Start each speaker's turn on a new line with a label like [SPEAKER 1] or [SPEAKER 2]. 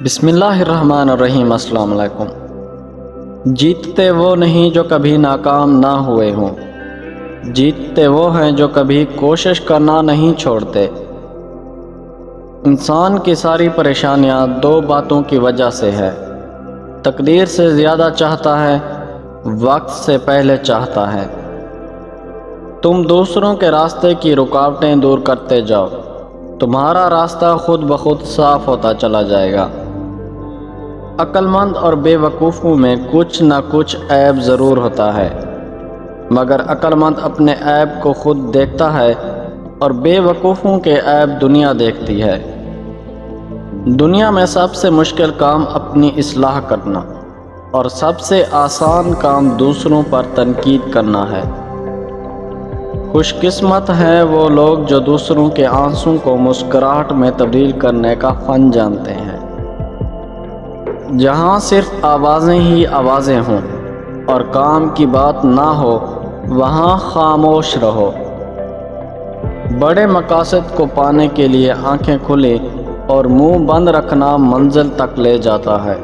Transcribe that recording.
[SPEAKER 1] بسم اللہ الرحمن الرحیم۔ السلام علیکم۔ جیتتے وہ نہیں جو کبھی ناکام نہ ہوئے ہوں، جیتتے وہ ہیں جو کبھی کوشش کرنا نہیں چھوڑتے۔ انسان کی ساری پریشانیاں دو باتوں کی وجہ سے ہے: تقدیر سے زیادہ چاہتا ہے، وقت سے پہلے چاہتا ہے۔ تم دوسروں کے راستے کی رکاوٹیں دور کرتے جاؤ، تمہارا راستہ خود بخود صاف ہوتا چلا جائے گا۔ عقل مند اور بے وقوفوں میں کچھ نہ کچھ عیب ضرور ہوتا ہے، مگر عقل مند اپنے عیب کو خود دیکھتا ہے اور بے وقوفوں کے عیب دنیا دیکھتی ہے۔ دنیا میں سب سے مشکل کام اپنی اصلاح کرنا اور سب سے آسان کام دوسروں پر تنقید کرنا ہے۔ خوش قسمت ہیں وہ لوگ جو دوسروں کے آنسوں کو مسکراہٹ میں تبدیل کرنے کا فن جانتے ہیں۔ جہاں صرف آوازیں ہی آوازیں ہوں اور کام کی بات نہ ہو، وہاں خاموش رہو۔ بڑے مقاصد کو پانے کے لیے آنکھیں کھلے اور منہ بند رکھنا منزل تک لے جاتا ہے۔